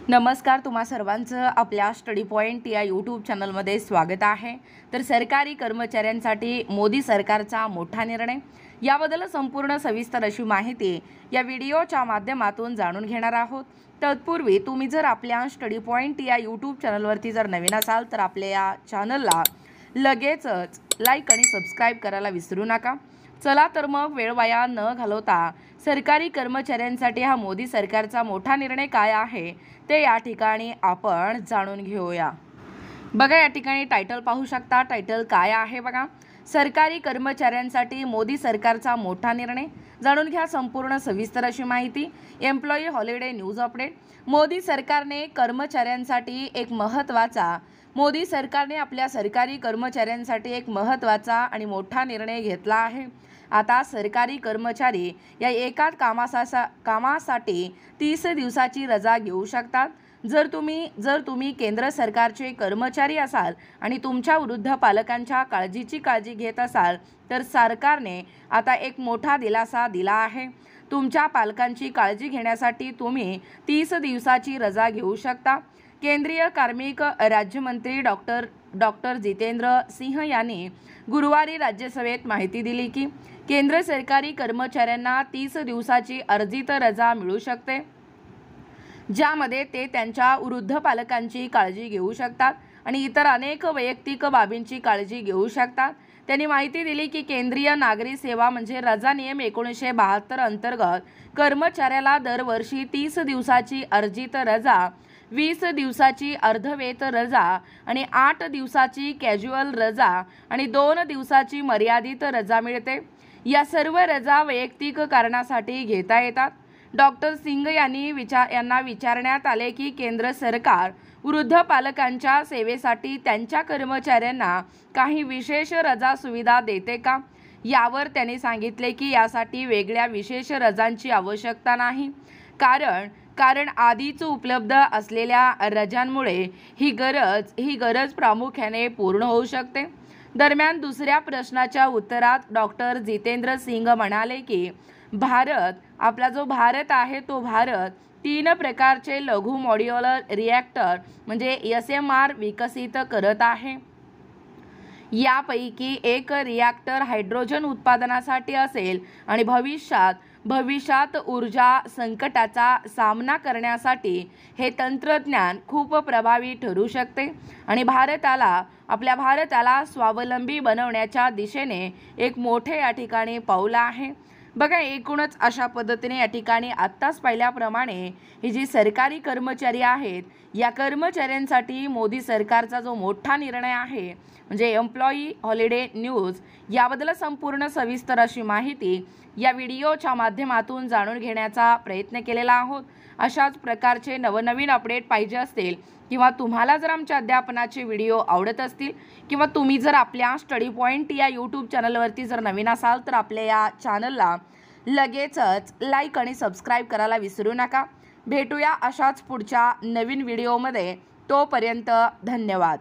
नमस्कार, तुम्हा सर्वांचं आपल्या स्टडी पॉइंट या यूट्यूब चॅनलमध्ये स्वागत आहे। तर सरकारी कर्मचाऱ्यांसाठी मोदी सरकारचा मोठा निर्णय याबद्दल संपूर्ण सविस्तर अशी माहिती या व्हिडिओच्या माध्यमातून जाणून घेणार आहोत। तत्पूर्वी तुम्ही जर आपल्या स्टडी पॉइंट या यूट्यूब चॅनलवरती जर नवीन असाल तर आपल्या या चॅनलला लगेचच लाईक आणि सबस्क्राइब करायला विसरू नका। चला तर मग वेळ वाया न घालवता सरकारी कर्मचाऱ्यांसाठी हा मोदी सरकारचा मोठा निर्णय काय आहे ते या ठिकाणी आपण जाणून घेऊया। बघा, या ठिकाणी टायटल पाहू शकता। टायटल काय आहे बघा, सरकारी कर्मचाऱ्यांसाठी मोदी सरकारचा मोठा निर्णय। जाणून घ्या संपूर्ण सविस्तर अशी माहिती। Employee holiday news update. Modi सरकारने आपल्या सरकारी कर्मचाऱ्यांसाठी एक महत्त्वाचा आणि मोठा निर्णय घेतला आहे। आता सरकारी कर्मचारी या एकाच कामासाठी 30 दिवसाची रजा घेऊ शकतात। जर तुम्ही केंद्र सरकारचे कर्मचारी असाल आणि तुमच्या वृद्ध पालकांच्या काळजी घेत असाल तर सरकारने आता एक मोठा दिलासा दिला आहे। तुमच्या पालकांची काळजी घेण्यासाठी तुम्ही 30 दिवसाची रजा घेऊ शकता। केंद्रीय कार्मिक राज्यमंत्री डॉक्टर जितेंद्र सिंह यांनी गुरुवारी राज्यसभेत माहिती दिली की केंद्र सरकारी कर्मचाऱ्यांना 30 दिवसाची अर्जित रजा मिळू शकते, ज्यामध्ये ते त्यांच्या वृद्ध पालकांची काळजी घेऊ शकतात आणि इतर अनेक वैयक्तिक बाबींची काळजी घेऊ शकतात। त्यांनी माहिती दिली की केंद्रीय नागरी सेवा म्हणजे रजा नियम 1972 अंतर्गत कर्मचाऱ्याला दरवर्षी 30 दिवसाची अर्जित रजा, 20 दिवसाची अर्धवेत रजा आणि 8 दिवसाची कॅज्युअल रजा आणि 2 दिवसाची मर्यादित रजा मिळते। या सर्व रजा वैयक्तिक कारणासाठी घेता येतात। डॉक्टर सिंग यांना विचारण्यात आले की केंद्र सरकार वृद्ध पालकांच्या सेवेसाठी त्यांच्या कर्मचाऱ्यांना काही विशेष रजा सुविधा देते का। यावर त्यांनी सांगितले की यासाठी वेगळ्या विशेष रजांची आवश्यकता नाही, कारण आधीच उपलब्ध असलेल्या रजांमुळे ही गरज प्रामुख्याने पूर्ण होऊ शकते। दरम्यान दुसऱ्या प्रश्नाच्या उत्तरात डॉक्टर जितेंद्र सिंग म्हणाले की आपला जो भारत आहे तो भारत 3 प्रकारचे लघु मॉड्युलर रिॲक्टर म्हणजे SMR विकसित करत आहे। यापैकी एक रिॲक्टर हायड्रोजन उत्पादनासाठी असेल आणि भविष्यात ऊर्जा संकटाचा सामना करण्यासाठी हे तंत्रज्ञान खूप प्रभावी ठरू शकते आणि आपल्या भारताला स्वावलंबी बनवण्याच्या दिशेने एक मोठे या ठिकाणी पाऊल आहे। बघा, एकूणच अशा पद्धतीने या ठिकाणी आत्ताच पाहिल्याप्रमाणे ही जी सरकारी कर्मचारी आहेत या कर्मचाऱ्यांसाठी मोदी सरकारचा जो मोठा निर्णय आहे म्हणजे एम्प्लॉई हॉलिडे न्यूज याबद्दल संपूर्ण सविस्तर अशी माहिती या व्हिडिओच्या माध्यमातून जाणून घेण्याचा प्रयत्न केलेला आहोत। अशाच प्रकारचे नवनवीन अपडेट पाहिजे असतील किंवा तुम्हाला जर आमच्या अध्यापनाचे व्हिडिओ आवडत असतील किंवा तुम्ही जर आपल्या स्टडी पॉइंट या यूट्यूब चॅनलवरती जर नवीन असाल तर आपल्या या चॅनलला लगेचच लाईक आणि सबस्क्राइब करायला विसरू नका। भेटूया अशाच पुढच्या नवीन व्हिडिओमध्ये। तोपर्यंत धन्यवाद।